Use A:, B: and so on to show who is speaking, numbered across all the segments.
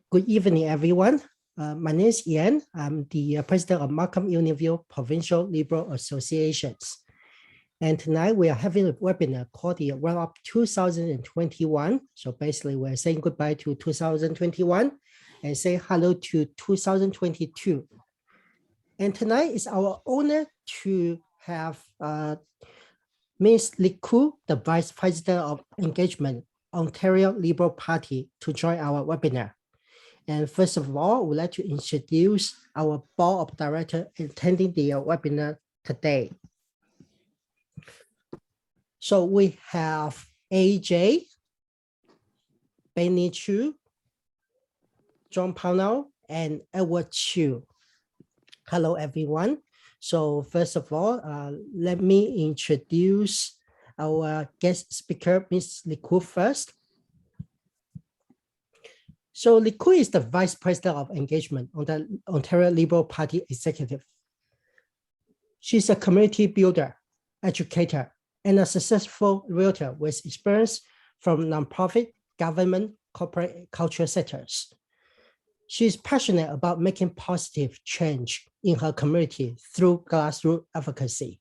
A: Good evening, everyone. My name is Ian. I'm the president of Markham Unionville Provincial Liberal Associations. And tonight we are having a webinar called the Wrap Up 2021. So basically we're saying goodbye to 2021 and say hello to 2022. And tonight is our honor to have Ms. Li Khoo, the Vice President of Engagement, Ontario Liberal Party, to join our webinar. And first of all, we'd like to introduce our board of directors attending the webinar today. So we have AJ, Benny Chu, John Pownall, and Edward Chu. Hello, everyone. So first of all, let me introduce our guest speaker, Ms. Li Khoo, first. So Li Khoo is the Vice President of Engagement on the Ontario Liberal Party Executive. She's a community builder, educator, and a successful realtor with experience from nonprofit, government, corporate, and cultural sectors. She's passionate about making positive change in her community through grassroots advocacy.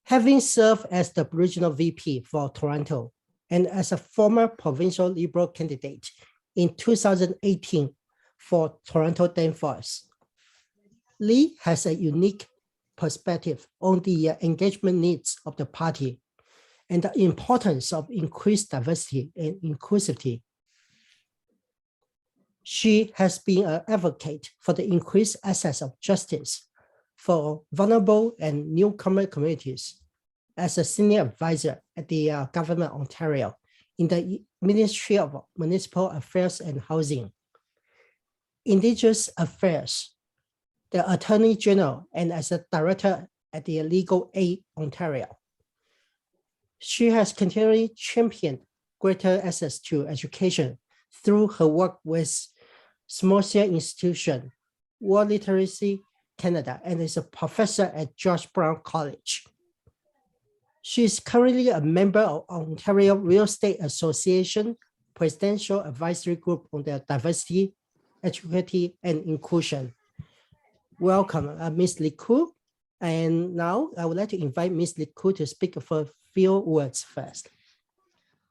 A: Having served as the regional VP for Toronto and as a former provincial Liberal candidate in 2018 for Toronto Danforth, Li has a unique perspective on the engagement needs of the party and the importance of increased diversity and inclusivity. She has been an advocate for the increased access of justice for vulnerable and newcomer communities as a senior advisor at the Government of Ontario in the Ministry of Municipal Affairs and Housing, Indigenous Affairs, the Attorney General, and as a director at the Legal Aid Ontario. She has continually championed greater access to education through her work with Small-Scale Institution, World Literacy Canada, and is a professor at George Brown College. She is currently a member of Ontario Real Estate Association Presidential Advisory Group on the Diversity, Equity, and Inclusion. Welcome, Ms. Li Khoo. And now I would like to invite Ms. Li Khoo to speak for a few words first.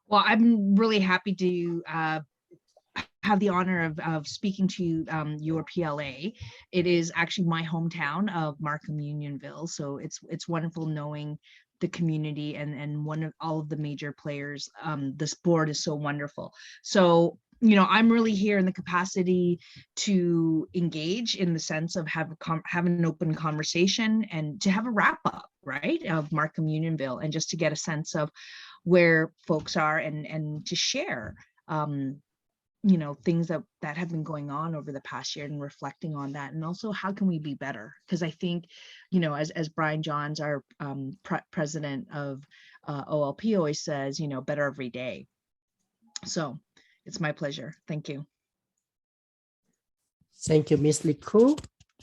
B: Well, I'm really happy to have the honor of speaking to your PLA. It is actually my hometown of Markham Unionville, so it's wonderful knowing the community and one of all of the major players. This board is so wonderful. So, you know, I'm really here in the capacity to engage in the sense of have an open conversation and to have a wrap up, right, of Markham Unionville, and just to get a sense of where folks are and to share you know, things that have been going on over the past year and reflecting on that, and also how can we be better? Because I think, you know, as Brian Johns, our president of OLP, always says, you know, better every day. So it's my pleasure. Thank you.
A: Thank you, Ms. Li Khoo.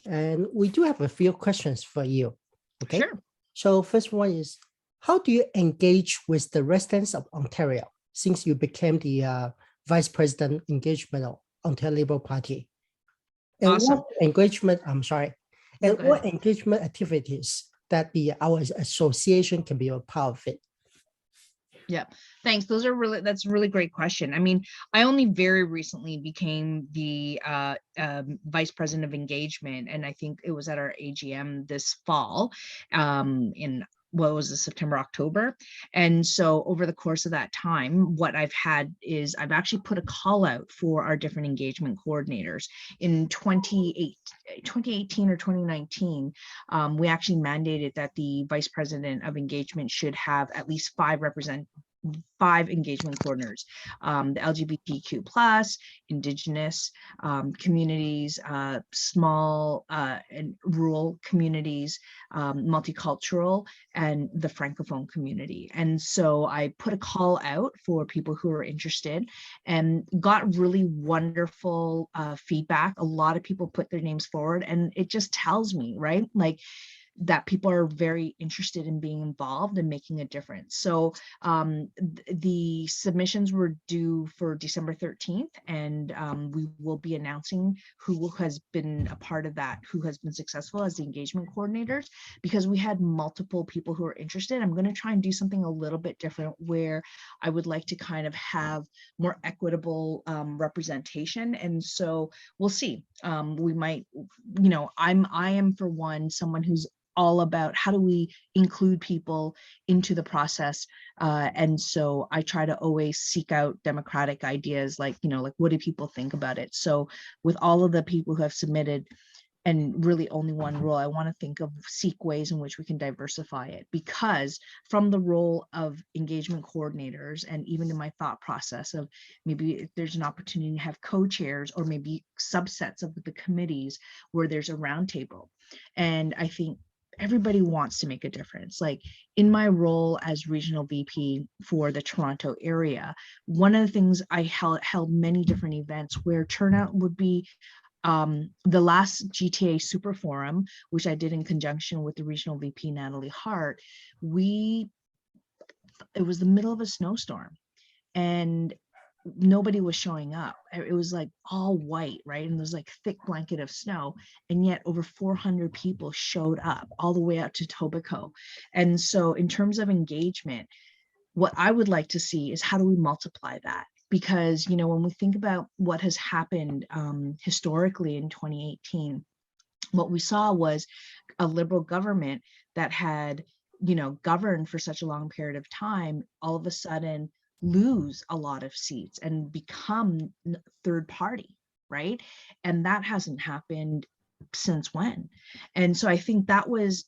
A: And we do have a few questions for you. Okay.
B: Sure.
A: So first one is, how do you engage with the residents of Ontario since you became the Vice President Engagement of Ontario Liberal Party? And
B: Awesome.
A: what engagement, I'm sorry, and what engagement activities that our association can be a part of it?
B: Yeah, thanks. That's a really great question. I mean, I only very recently became the Vice President of Engagement, and I think it was at our AGM this fall in what was it, September, October. And so over the course of that time, what I've had is I've actually put a call out for our different engagement coordinators. In 2018 or 2019, we actually mandated that the Vice President of Engagement should have at least five engagement coordinators, the LGBTQ plus, Indigenous communities, small and rural communities, multicultural, and the Francophone community. And so I put a call out for people who are interested and got really wonderful feedback. A lot of people put their names forward, and it just tells me, right? Like, that people are very interested in being involved and making a difference. So the submissions were due for December 13th, and we will be announcing who has been a part of that, who has been successful as the engagement coordinators, because we had multiple people who are interested. I'm going to try and do something a little bit different, where I would like to kind of have more equitable representation. And so we'll see. We might, I am for one, someone who's all about how do we include people into the process. And so I try to always seek out democratic ideas, like, like what do people think about it? So with all of the people who have submitted, and really only one role, I want to seek ways in which we can diversify it, because from the role of engagement coordinators, and even in my thought process of maybe if there's an opportunity to have co-chairs or maybe subsets of the committees where there's a roundtable. And I think everybody wants to make a difference. Like in my role as regional VP for the Toronto area, one of the things I held many different events where turnout would be the last GTA Super Forum, which I did in conjunction with the regional VP, Natalie Hart. It was the middle of a snowstorm and nobody was showing up. It was like all white, right? And there's like thick blanket of snow, and yet over 400 people showed up all the way out to Tobico. And so in terms of engagement, what I would like to see is how do we multiply that? Because, when we think about what has happened historically in 2018, what we saw was a Liberal government that had, governed for such a long period of time, all of a sudden lose a lot of seats and become third party, right? And that hasn't happened since when? And so I think that was,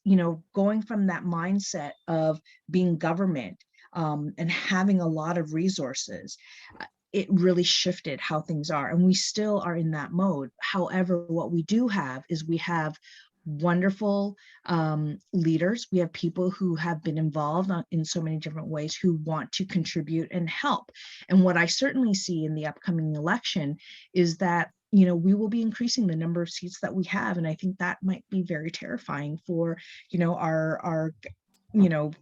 B: going from that mindset of being government and having a lot of resources, it really shifted how things are. And we still are in that mode. However, what we do have is we have wonderful leaders. We have people who have been involved in so many different ways who want to contribute and help. And what I certainly see in the upcoming election is that we will be increasing the number of seats that we have. And I think that might be very terrifying for, our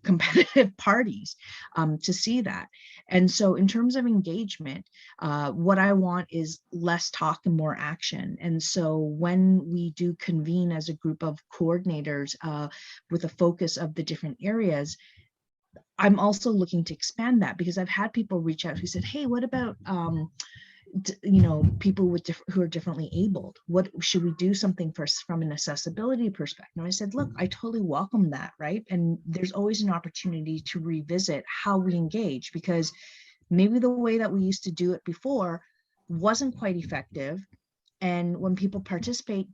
B: competitive parties to see that. And so in terms of engagement, what I want is less talk and more action. And so when we do convene as a group of coordinators with a focus of the different areas, I'm also looking to expand that, because I've had people reach out who said, hey, what about people who are differently abled? What should we do something from an accessibility perspective? And I said, look, I totally welcome that, right? And there's always an opportunity to revisit how we engage, because maybe the way that we used to do it before wasn't quite effective. And when people participate,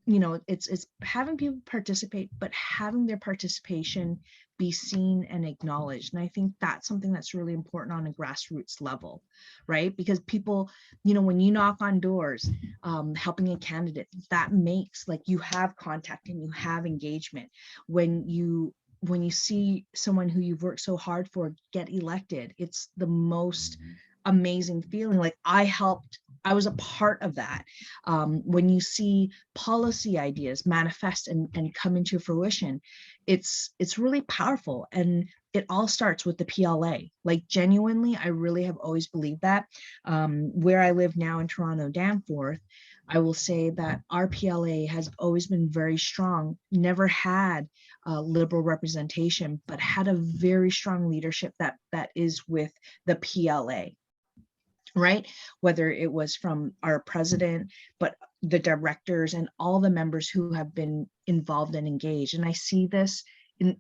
B: it's having people participate, but having their participation be seen and acknowledged. And I think that's something that's really important on a grassroots level, right? Because people, when you knock on doors, helping a candidate, that makes, like, you have contact and you have engagement. When you see someone who you've worked so hard for get elected, it's the most amazing feeling. Like I was a part of that. When you see policy ideas manifest and come into fruition, it's really powerful. And it all starts with the PLA. Like, genuinely, I really have always believed that. Where I live now in Toronto, Danforth, I will say that our PLA has always been very strong, never had Liberal representation, but had a very strong leadership that is with the PLA. Right? Whether it was from our president, but the directors and all the members who have been involved and engaged. And I see this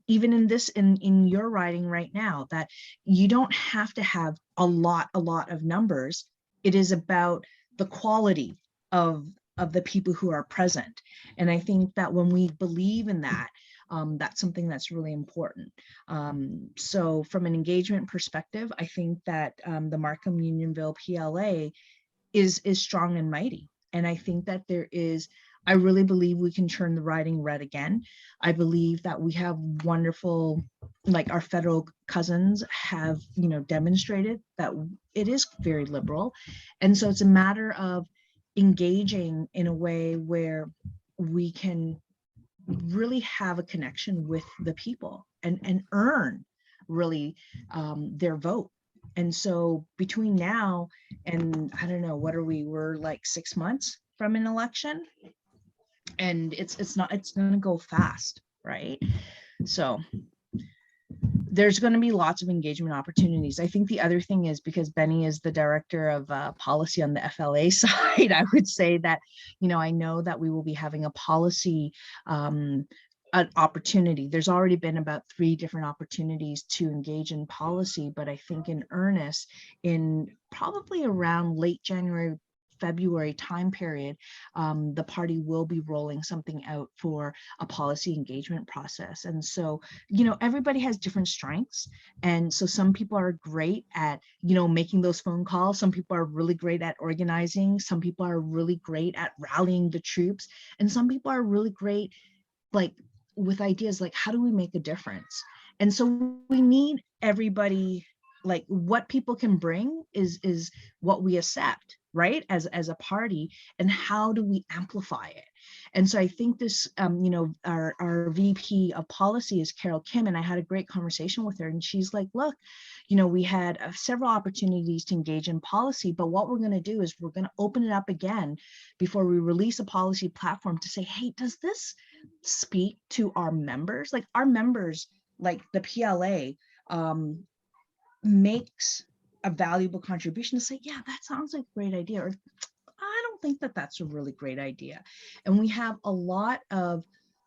B: even in your writing right now, that you don't have to have a lot of numbers. It is about the quality of the people who are present. And I think that when we believe in that, that's something that's really important. So from an engagement perspective, I think that the Markham Unionville PLA is strong and mighty. And I think that I really believe we can turn the riding red again. I believe that we have wonderful, like our federal cousins have, demonstrated that it is very liberal. And so it's a matter of engaging in a way where we can really have a connection with the people and earn really their vote. And so between now and I don't know, what are we? We're like 6 months from an election, and it's going to go fast, right? So there's going to be lots of engagement opportunities. I think the other thing is, because Benny is the director of policy on the FLA side, I would say that, I know that we will be having a policy an opportunity. There's already been about 3 different opportunities to engage in policy, but I think in earnest, in probably around late January, February time period, the party will be rolling something out for a policy engagement process. And so, everybody has different strengths. And so some people are great at, making those phone calls. Some people are really great at organizing. Some people are really great at rallying the troops. And some people are really great, like, with ideas like, how do we make a difference? And so we need everybody. Like, what people can bring is what we accept, right, as a party, and how do we amplify it? And so I think this, our VP of policy is Carol Kim, and I had a great conversation with her, and she's like, look, we had several opportunities to engage in policy, but what we're going to do is we're going to open it up again before we release a policy platform to say, hey, does this speak to our members? Like, our members, like the PLA, makes a valuable contribution to say, yeah, that sounds like a great idea, or I don't think that that's a really great idea. And we have a lot of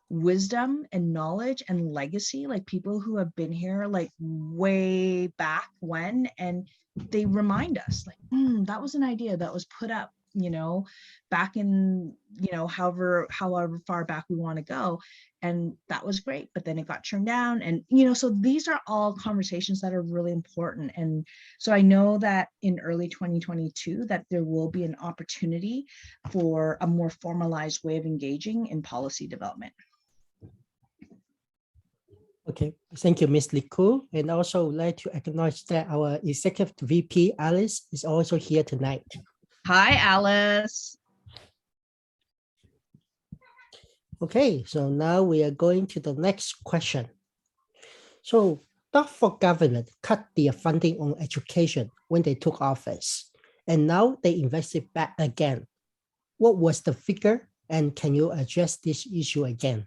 B: wisdom and knowledge and legacy, like people who have been here like way back when, and they remind us like, that was an idea that was put up, back in, however far back we want to go. And that was great, but then it got turned down. And, so these are all conversations that are really important. And so I know that in early 2022, that there will be an opportunity for a more formalized way of engaging in policy development.
A: Okay, thank you, Ms. Liku. And also like to acknowledge that our Executive VP, Alice, is also here tonight.
B: Hi, Alice.
A: Okay, so now we are going to the next question. So Dartford government cut their funding on education when they took office, and now they invested back again. What was the figure, and can you address this issue again?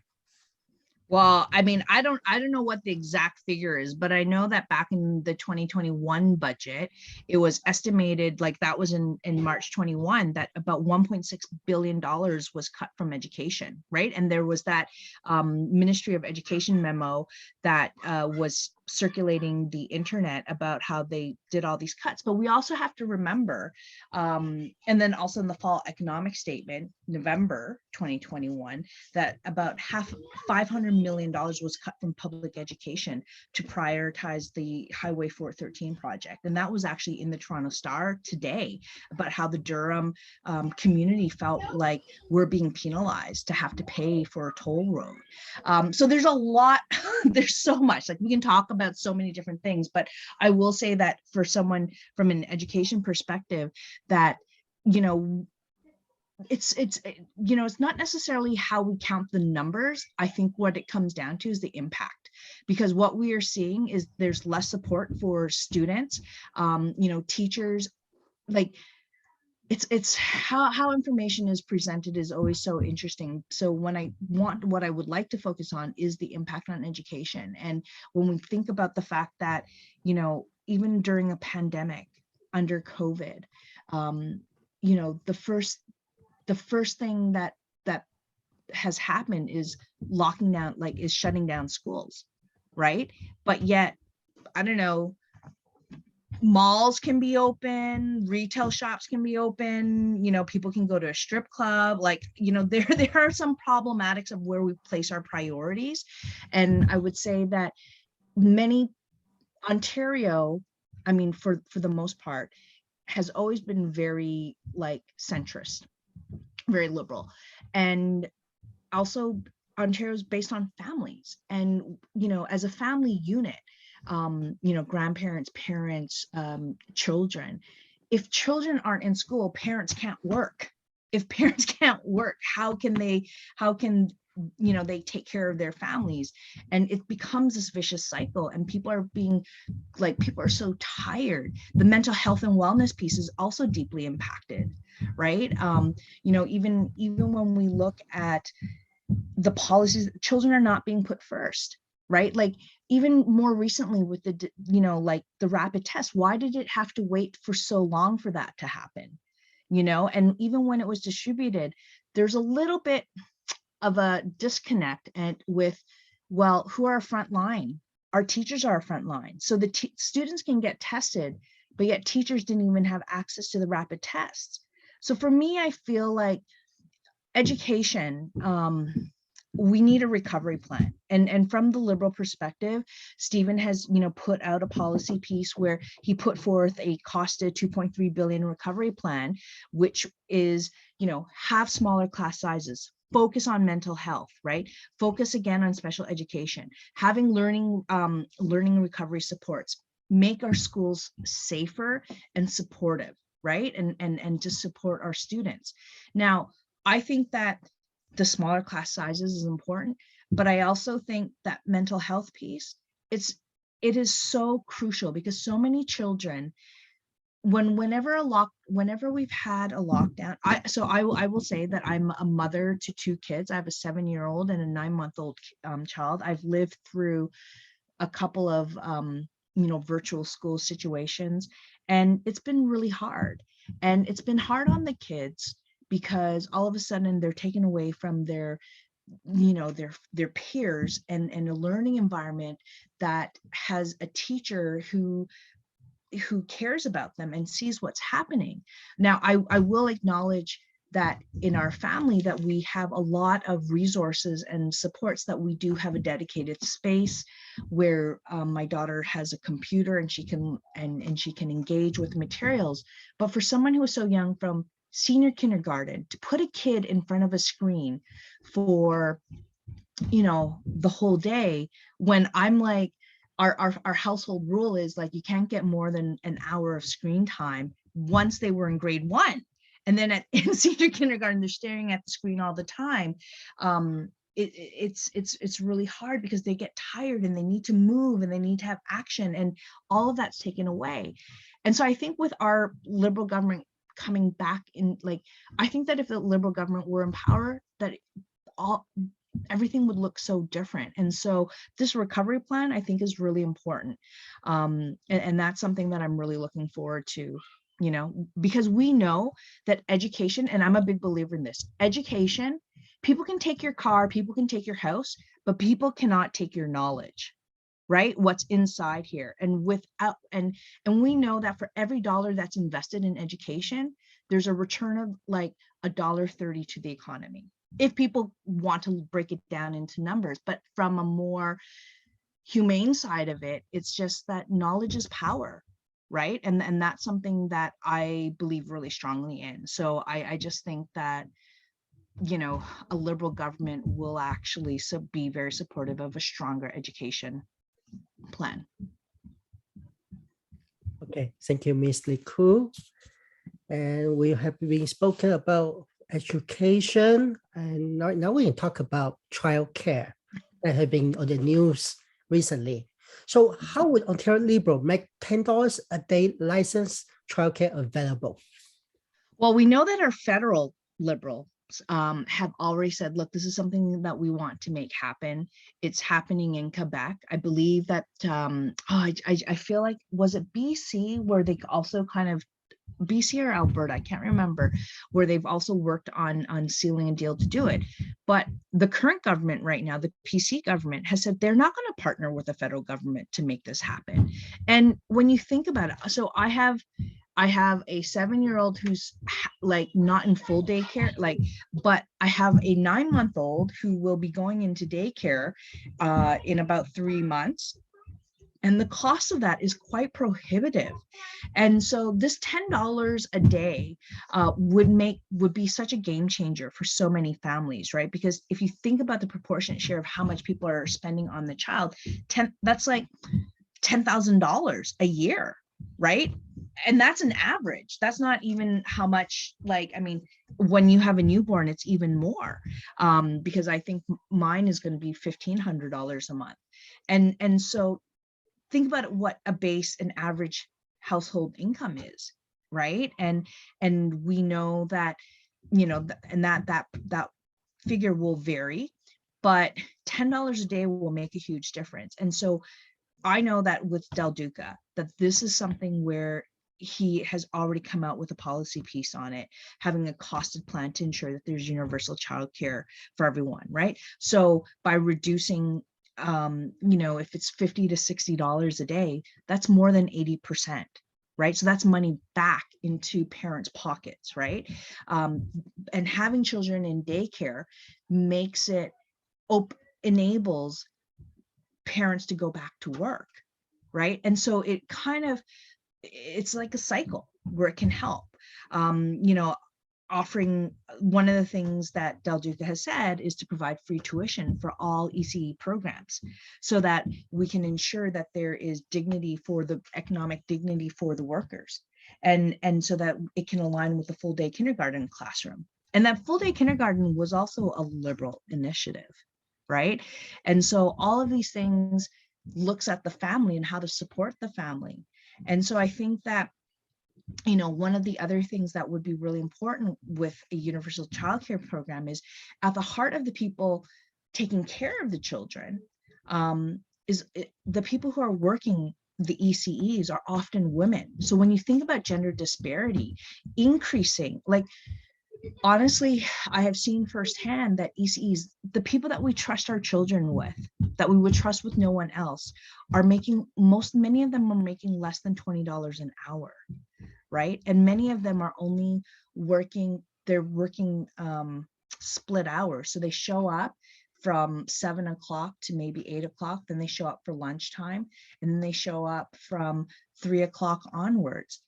B: Well, I mean, I don't know what the exact figure is, but I know that back in the 2021 budget, it was estimated, like that was in March 21, that about $1.6 billion was cut from education, right? And there was that Ministry of Education memo that was circulating the internet about how they did all these cuts. But we also have to remember, and then also in the fall economic statement, November 2021, that about $500 million was cut from public education to prioritize the Highway 413 project. And that was actually in the Toronto Star today, about how the Durham community felt like we're being penalized to have to pay for a toll road. So there's a lot, there's so much, like we can talk about so many different things, but I will say that for someone from an education perspective, that, it's not necessarily how we count the numbers. I think what it comes down to is the impact, because what we are seeing is there's less support for students, teachers, like it's how information is presented is always so interesting. So what I would like to focus on is the impact on education. And when we think about the fact that, even during a pandemic, under COVID, the first thing that has happened is locking down, is shutting down schools, right? But yet, I don't know, malls can be open, retail shops can be open, people can go to a strip club, there are some problematics of where we place our priorities. And I would say that Ontario, I mean, for the most part, has always been very centrist, very liberal. And also Ontario's based on families, and as a family unit, grandparents, parents, children. If children aren't in school, parents can't work. If parents can't work, how can they take care of their families, and it becomes this vicious cycle, and people are so tired. The mental health and wellness piece is also deeply impacted, right? Even when we look at the policies, children are not being put first, right? Like even more recently with like the rapid test, why did it have to wait for so long for that to happen? And even when it was distributed, there's a little bit of a disconnect well, who are front line? Our teachers are front line. So the students can get tested, but yet teachers didn't even have access to the rapid tests. So for me, I feel like education, we need a recovery plan. And from the Liberal perspective, Stephen has, put out a policy piece where he put forth a costed 2.3 billion recovery plan, which is, have smaller class sizes, focus on mental health, right? Focus again on special education, having learning recovery supports, make our schools safer and supportive, right? And just support our students. Now, I think that the smaller class sizes is important, but I also think that mental health piece, it is so crucial, because so many children, whenever we've had a lockdown, I will say that I'm a mother to two kids. I have a 7-year-old and a 9-month-old child. I've lived through a couple of virtual school situations, and it's been really hard. And it's been hard on the kids, because all of a sudden they're taken away from their peers, and a learning environment that has a teacher who cares about them and sees what's happening. Now, I will acknowledge that in our family that we have a lot of resources and supports, that we do have a dedicated space where my daughter has a computer and she can engage with materials. But for someone who is so young, from senior kindergarten, to put a kid in front of a screen for the whole day, when I'm like, our household rule is like, you can't get more than an hour of screen time once they were in grade 1. And then in senior kindergarten, they're staring at the screen all the time. It's really hard, because they get tired and they need to move and they need to have action, and all of that's taken away. And so I think with our Liberal government coming back in, like, I think that if the Liberal government were in power, that everything would look so different. And so this recovery plan, I think, is really important. And that's something that I'm really looking forward to, because we know that education, and I'm a big believer in this, education, people can take your car, people can take your house, but people cannot take your knowledge, right? What's inside here. And without, and we know that for every dollar that's invested in education, there's a return of like $1.30 to the economy, if people want to break it down into numbers. But from a more humane side of it, it's just that knowledge is power, right? And that's something that I believe really strongly in. So I just think that, a Liberal government will actually be very supportive of a stronger education plan.
A: Okay, thank you, Ms. Lee Koo. And we have been spoken about education, and now we can talk about childcare that have been on the news recently. So how would Ontario Liberal make $10 a day licensed childcare available?
B: Well, we know that our federal Liberals have already said, look, this is something that we want to make happen. It's happening in Quebec. I believe that, I feel like, was it BC, where they also kind of, BC or Alberta, I can't remember, where they've also worked on sealing a deal to do it. But the current government right now, the PC government, has said they're not going to partner with the federal government to make this happen. And when you think about it, so I have a 7-year-old who's like not in full daycare, but I have a 9-month-old who will be going into daycare in about 3 months. And the cost of that is quite prohibitive. And so this $10 a day would be such a game changer for so many families, right? Because if you think about the proportionate share of how much people are spending on the child, that's like $10,000 a year, right? and that's an average. That's not even how much, like, I mean, when you have a newborn, it's even more, because I think mine is going to be $1,500 a month. And so think about what a base and average household income is, right? And we know that, you know, and that figure will vary, but $10 a day will make a huge difference. And so I know that with Del Duca, that this is something where he has already come out with a policy piece on it, having a costed plan to ensure that there's universal childcare for everyone, right? So by reducing, you know, if it's $50 to $60 a day, that's more than 80%. Right. So that's money back into parents' pockets. Right. And having children in daycare makes it enables parents to go back to work. Right. And so it kind of, it's like a cycle where it can help. You know, offering, one of the things that Del Duca has said is to provide free tuition for all ECE programs so that we can ensure that there is dignity for the economic dignity for the workers, and so that it can align with the full day kindergarten classroom. And that full day kindergarten was also a liberal initiative, right? And so all of these things looks at the family and how to support the family. And so I think that, you know, one of the other things that would be really important with a universal childcare program is at the heart of the people taking care of the children, the people who are working the ECEs are often women. So when you think about gender disparity increasing, like, honestly, I have seen firsthand that ECEs, the people that we trust our children with, that we would trust with no one else, are making, many of them are making less than $20 an hour, right? And many of them are only working, they're working split hours. So they show up from 7 o'clock to maybe 8 o'clock, then they show up for lunchtime, and then they show up from 3 o'clock onwards.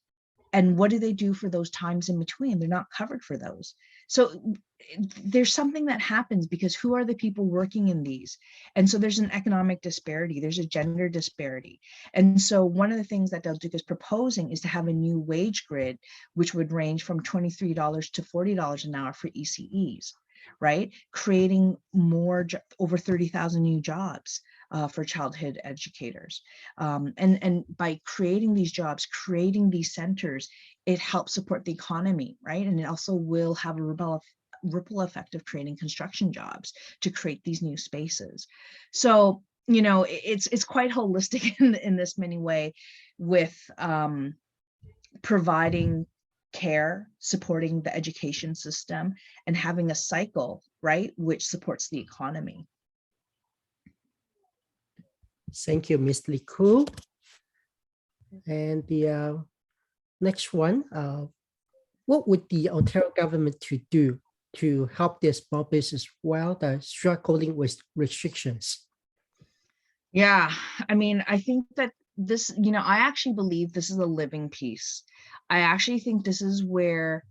B: And what do they do for those times in between? They're not covered for those. So there's something that happens because who are the people working in these? And so there's an economic disparity, there's a gender disparity. And so one of the things that Del Duca is proposing is to have a new wage grid, which would range from $23 to $40 an hour for ECEs, right? Creating more, over 30,000 new jobs for childhood educators. And by creating these jobs, creating these centers, it helps support the economy, right? And it also will have a ripple effect of creating construction jobs to create these new spaces. So, you know, it's quite holistic in this many way, with providing care, supporting the education system, and having a cycle, right, which supports the economy.
A: Thank you, Ms. Liku. And the next one, what would the Ontario government to do to help their small business while they're struggling with restrictions?
B: Yeah, I mean, I think that this, you know, I actually believe this is a living piece. I actually think this is where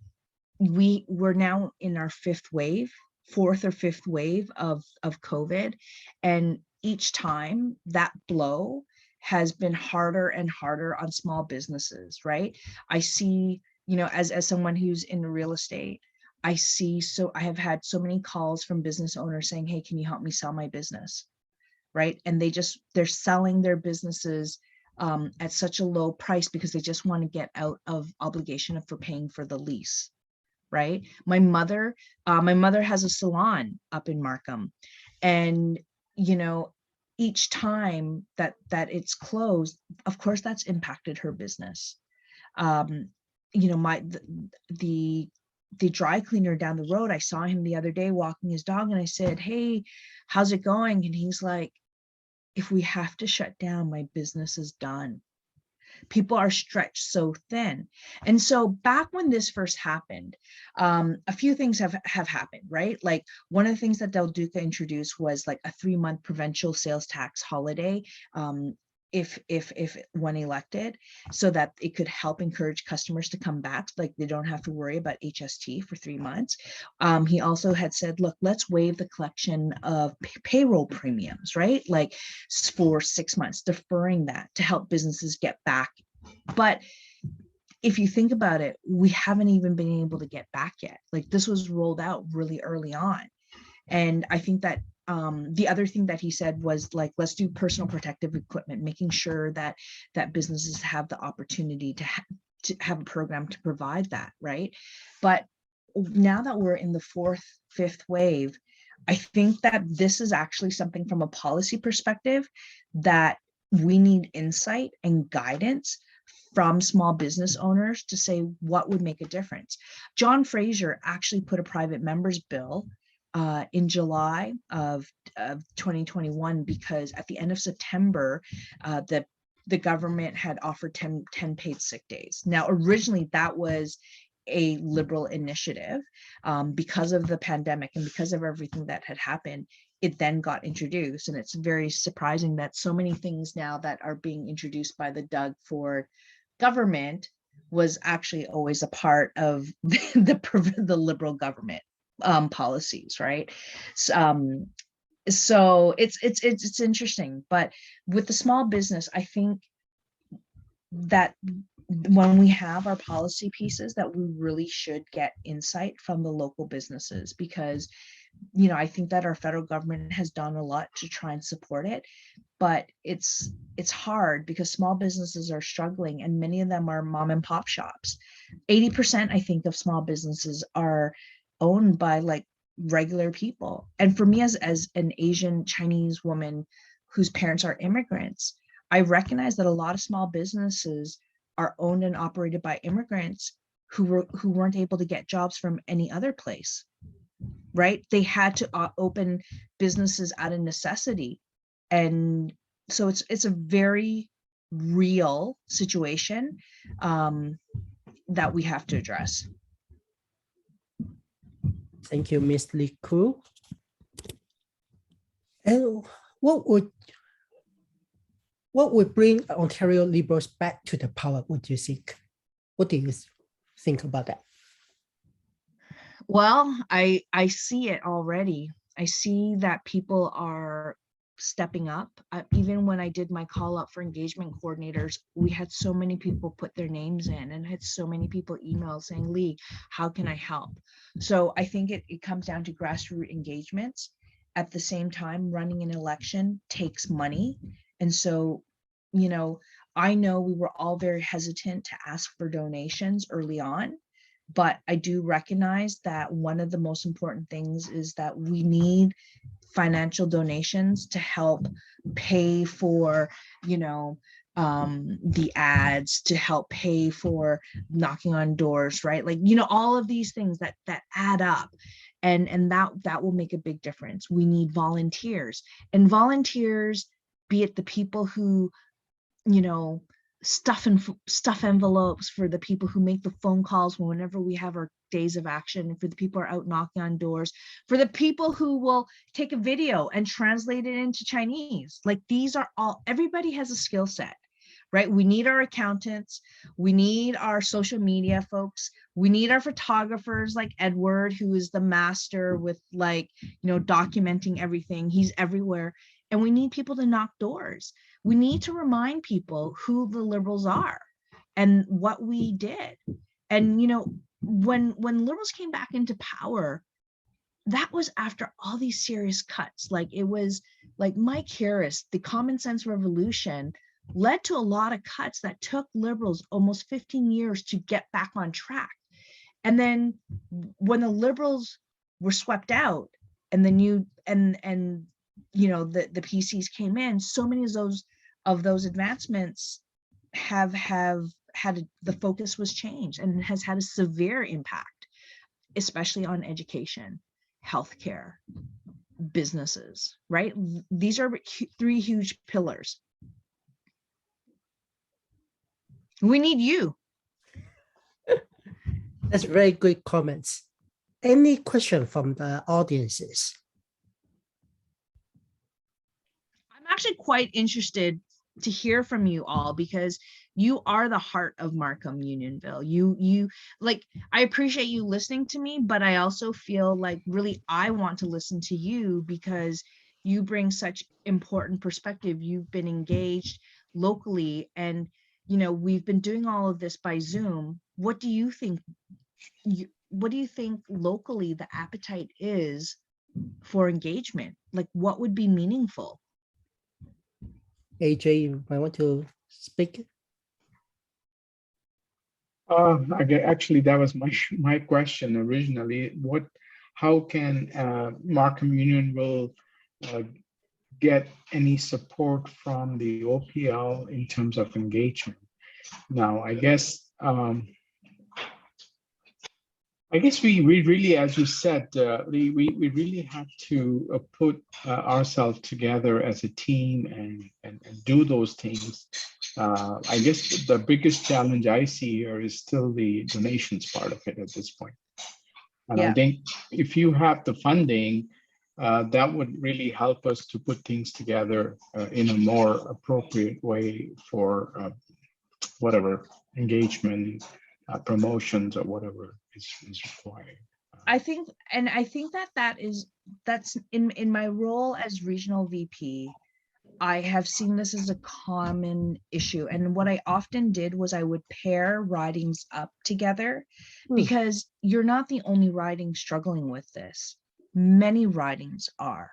B: we're now in our fourth or fifth wave of COVID. And each time that blow has been harder and harder on small businesses, right? I see, you know, as someone who's in real estate, I have had so many calls from business owners saying, hey, can you help me sell my business? Right? And they're selling their businesses at such a low price because they just want to get out of obligation for paying for the lease. Right? My mother has a salon up in Markham, and you know, each time that it's closed, of course, that's impacted her business. You know, the dry cleaner down the road, I saw him the other day walking his dog, and I said, hey, how's it going? And he's like, if we have to shut down, my business is done. People are stretched so thin. And so back when this first happened, a few things have happened, right? Like one of the things that Del Duca introduced was like a 3-month provincial sales tax holiday, if when elected, so that it could help encourage customers to come back, like they don't have to worry about HST for 3 months. He also had said, look, let's waive the collection of payroll premiums, right? Like for 6 months, deferring that to help businesses get back. But if you think about it, we haven't even been able to get back yet. Like this was rolled out really early on. And I think that the other thing that he said was like, let's do personal protective equipment, making sure that businesses have the opportunity to have a program to provide that, right? But now that we're in the fourth, fifth wave, I think that this is actually something from a policy perspective that we need insight and guidance from small business owners to say what would make a difference. John Fraser actually put a private members bill in July of 2021, because at the end of September, the government had offered 10 paid sick days. Now, originally that was a Liberal initiative. Because of the pandemic and because of everything that had happened, it then got introduced. And it's very surprising that so many things now that are being introduced by the Doug Ford government was actually always a part of the Liberal government policies, right? So it's interesting. But with the small business, I think that when we have our policy pieces, that we really should get insight from the local businesses, because I think that our federal government has done a lot to try and support it, but it's hard because small businesses are struggling, and many of them are mom and pop shops. 80%, I think, of small businesses are owned by like regular people. And for me, as an Asian Chinese woman whose parents are immigrants, I recognize that a lot of small businesses are owned and operated by immigrants who weren't able to get jobs from any other place, right? They had to open businesses out of necessity. And so it's a very real situation that we have to address.
A: Thank you, Ms. Lee Koo. And what would bring Ontario Liberals back to the power, would you think? What do you think about that?
B: Well, I see it already. I see that people are stepping up. Even when I did my call up for engagement coordinators, we had so many people put their names in, and had so many people email saying, Lee, how can I help? So I think it comes down to grassroots engagements. At the same time, running an election takes money. And so, I know we were all very hesitant to ask for donations early on, but I do recognize that one of the most important things is that we need financial donations to help pay for, the ads, to help pay for knocking on doors, right? Like, all of these things that add up. And that will make a big difference. We need volunteers, and volunteers, be it the people who, stuff envelopes, for the people who make the phone calls whenever we have our days of action, for the people who are out knocking on doors, for the people who will take a video and translate it into Chinese. Like, these are all, everybody has a skill set, right? We need our accountants, we need our social media folks, we need our photographers like Edward, who is the master with documenting everything. He's everywhere. And we need people to knock doors. We need to remind people who the Liberals are and what we did. And, when Liberals came back into power, that was after all these serious cuts. Like, it was like Mike Harris, the Common Sense Revolution led to a lot of cuts that took Liberals almost 15 years to get back on track. And then when the Liberals were swept out, and the new the PCs came in, so many of those advancements have had the focus was changed, and has had a severe impact, especially on education, healthcare, businesses, right? These are three huge pillars. We need you.
A: That's very good comments. Any question from the audiences?
B: I'm actually quite interested to hear from you all, because you are the heart of Markham Unionville. You like, I appreciate you listening to me, but I also feel like really I want to listen to you, because you bring such important perspective. You've been engaged locally, and we've been doing all of this by Zoom. What do you think? What do you think locally the appetite is for engagement? Like, what would be meaningful?
A: AJ, you might want to speak.
C: Actually, that was my question originally. How can Markham Unionville get any support from the OPL in terms of engagement? Now, I guess we really, as you said, we really have to put ourselves together as a team and do those things. I guess the biggest challenge I see here is still the donations part of it at this point. And I think if you have the funding, that would really help us to put things together in a more appropriate way for whatever engagement, promotions, or whatever is required.
B: I think that's in my role as regional VP. I have seen this as a common issue. And what I often did was I would pair ridings up together, because you're not the only riding struggling with this. Many ridings are,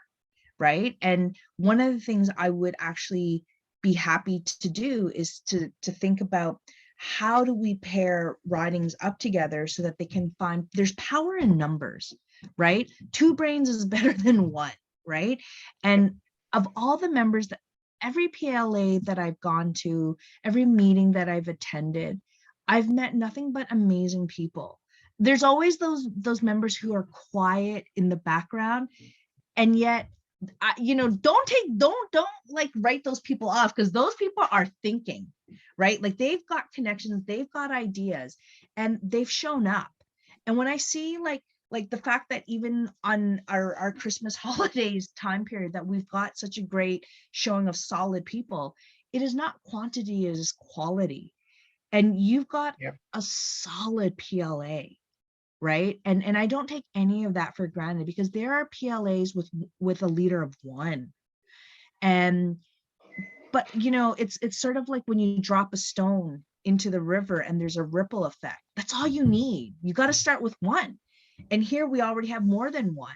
B: right? And one of the things I would actually be happy to do is to think about, how do we pair ridings up together so that they can find, there's power in numbers, right? 2 brains is better than 1, right? And of all the members, that every PLA that I've gone to, every meeting that I've attended, I've met nothing but amazing people. There's always those members who are quiet in the background, and yet, don't like write those people off, because those people are thinking, right? Like, they've got connections, they've got ideas, and they've shown up. And when I see like the fact that even on our Christmas holidays time period, that we've got such a great showing of solid people, it is not quantity, it is quality. And you've got a solid PLA, right? And I don't take any of that for granted, because there are PLAs with a leader of 1. But it's sort of like when you drop a stone into the river and there's a ripple effect. That's all you need. You got to start with 1. And here we already have more than 1.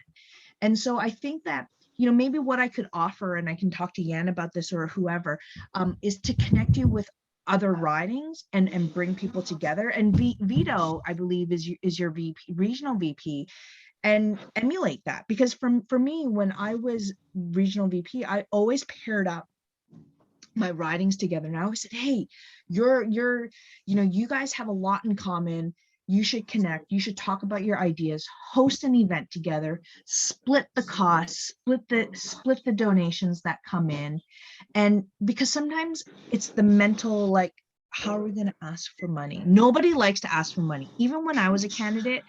B: And so I think that, maybe what I could offer, and I can talk to Yan about this or whoever, is to connect you with other ridings and bring people together. And Vito, I believe, is your VP, regional VP, and emulate that. Because for me, when I was regional VP, I always paired up my ridings together. And I always said, hey, you guys have a lot in common. You should connect. You should talk about your ideas, host an event together, split the costs, split the donations that come in. And because sometimes it's the mental, like, how are we going to ask for money? Nobody likes to ask for money. Even when I was a candidate,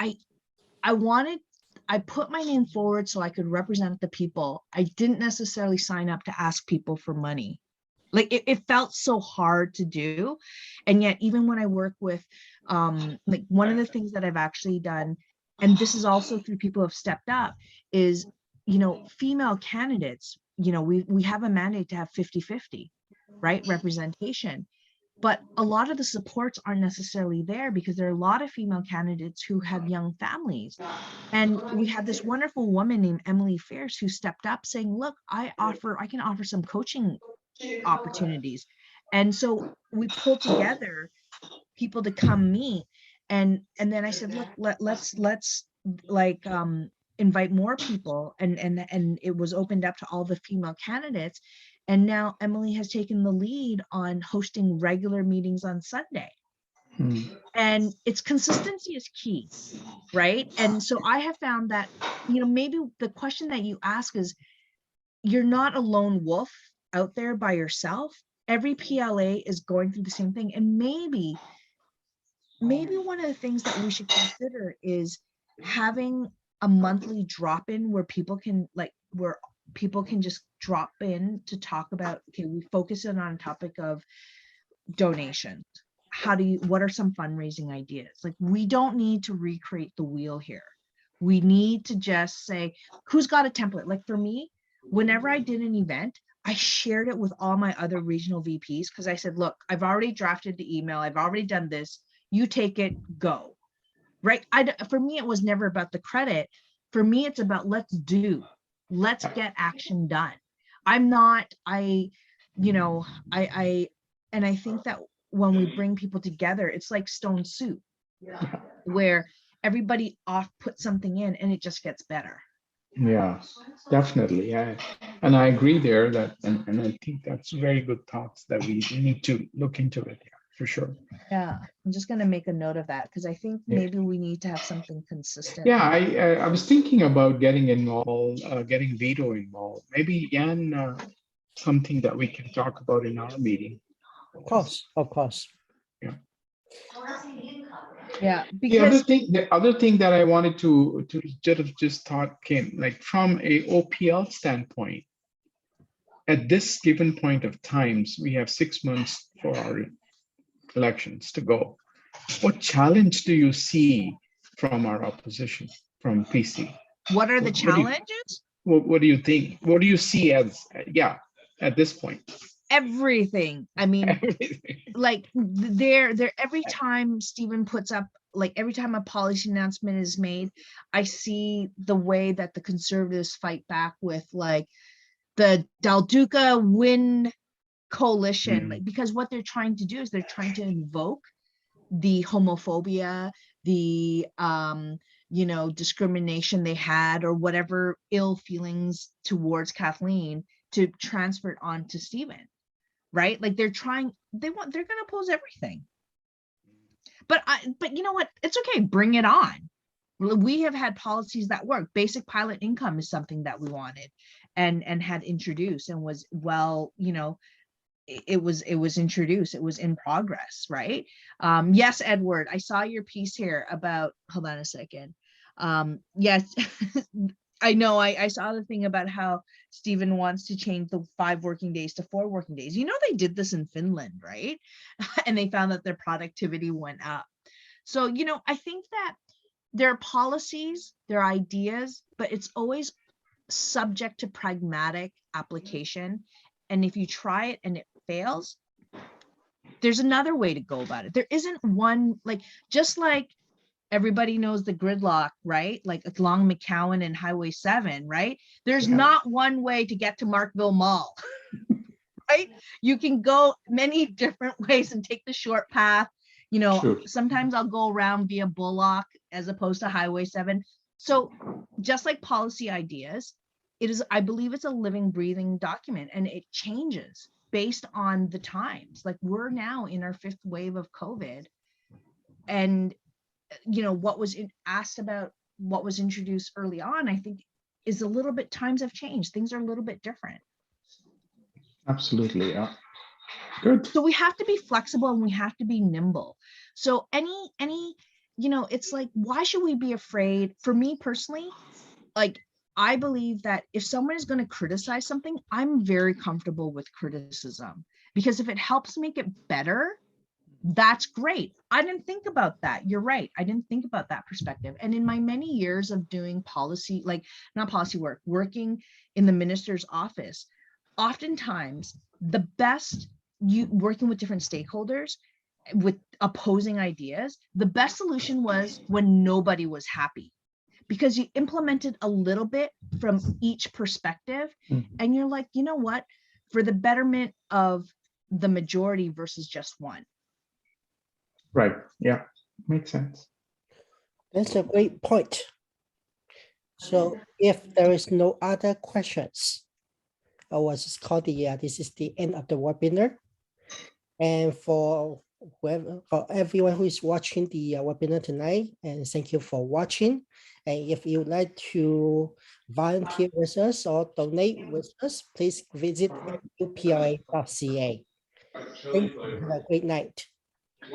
B: I put my name forward so I could represent the people. I didn't necessarily sign up to ask people for money. Like, it felt so hard to do. And yet, even when I work with, like, one of the things that I've actually done, and this is also through people who have stepped up, is, female candidates, we have a mandate to have 50-50, right, representation. But a lot of the supports aren't necessarily there, because there are a lot of female candidates who have young families. And we had this wonderful woman named Emily Fierce who stepped up saying, look, I can offer some coaching opportunities. And so we pulled together people to come meet. And then I said, look, let's like invite more people. And it was opened up to all the female candidates. And now Emily has taken the lead on hosting regular meetings on Sunday. And it's consistency is key, right? And so I have found that, maybe the question that you ask is, you're not a lone wolf out there by yourself. Every PLA is going through the same thing. And maybe one of the things that we should consider is having a monthly drop-in where people can just drop in to talk about, okay, we focus in on a topic of donations. What are some fundraising ideas? Like, we don't need to recreate the wheel here. We need to just say, who's got a template? Like, for me, whenever I did an event, I shared it with all my other regional VPs because I said, look, I've already drafted the email. I've already done this. You take it, go. Right. For me, it was never about the credit. For me, it's about let's get action done. And I think that when we bring people together, it's like stone soup where everybody put something in and it just gets better.
C: Yeah, definitely. Yeah. And I agree there that, and I think that's very good thoughts that we need to look into it. Yeah, for sure.
B: Yeah, I'm just going to make a note of that because I think
C: Yeah.
B: maybe we need to have something consistent.
C: Yeah, I was thinking about getting involved, getting Vito involved. Maybe Yan, something that we can talk about in our meeting.
A: Of course, of course.
B: Yeah,
C: The other
B: because
C: thing, that I wanted to just thought came like from a OPL standpoint. At this given point of times, we have 6 months for our elections to go. What challenge do you see from our opposition, from PC?
B: what are the
C: What do you-
B: challenges?
C: What do you think? What do you see as, at this point?
B: Everything. I mean,
C: Everything.
B: like they're every time Stephen puts up, like every time a policy announcement is made, I see the way that the conservatives fight back with like the Del Duca win coalition, like because what they're trying to do is they're trying to invoke the homophobia, the discrimination they had or whatever ill feelings towards Kathleen to transfer it on to Stephen. Right? Like they're going to oppose everything. But you know what? It's okay. Bring it on. We have had policies that work. Basic pilot income is something that we wanted and had introduced and was it was introduced. It was in progress, right? Yes, Edward, I saw your piece here about, hold on a second. Yes, I know. I saw the thing about how Stephen wants to change the 5 working days to 4 working days. You know, they did this in Finland, right? And they found that their productivity went up. So, I think that there are policies, there are ideas, but it's always subject to pragmatic application. And if you try it and it fails, there's another way to go about it. There isn't one, like, just like everybody knows the gridlock, right? Like along McCowan and Highway 7, right? There's not one way to get to Markville Mall, right? You can go many different ways and take the short path.
C: True.
B: Sometimes I'll go around via Bullock as opposed to Highway 7. So just like policy ideas, I believe it's a living, breathing document, and it changes based on the times. Like we're now in our 5th wave of COVID, and what was asked about, what was introduced early on, I think is a little bit, times have changed. Things are a little bit different.
C: Absolutely. Yeah. Good.
B: So we have to be flexible and we have to be nimble. So it's like, why should we be afraid? For me personally, like, I believe that if someone is going to criticize something, I'm very comfortable with criticism, because if it helps make it better, that's great. I didn't think about that. You're right. I didn't think about that perspective. And in my many years of doing policy, like not policy work, working in the minister's office, oftentimes the best, working with different stakeholders with opposing ideas, the best solution was when nobody was happy, because you implemented a little bit from each perspective. And you're like, you know what, for the betterment of the majority versus just one.
C: Right. Yeah. Makes sense.
A: That's a great point. So if there is no other questions, I was just called this is the end of the webinar. And for everyone who is watching the webinar tonight, and thank you for watching. And if you would like to volunteer with us or donate with us, please visit upla.ca. Thank you. Have a great night.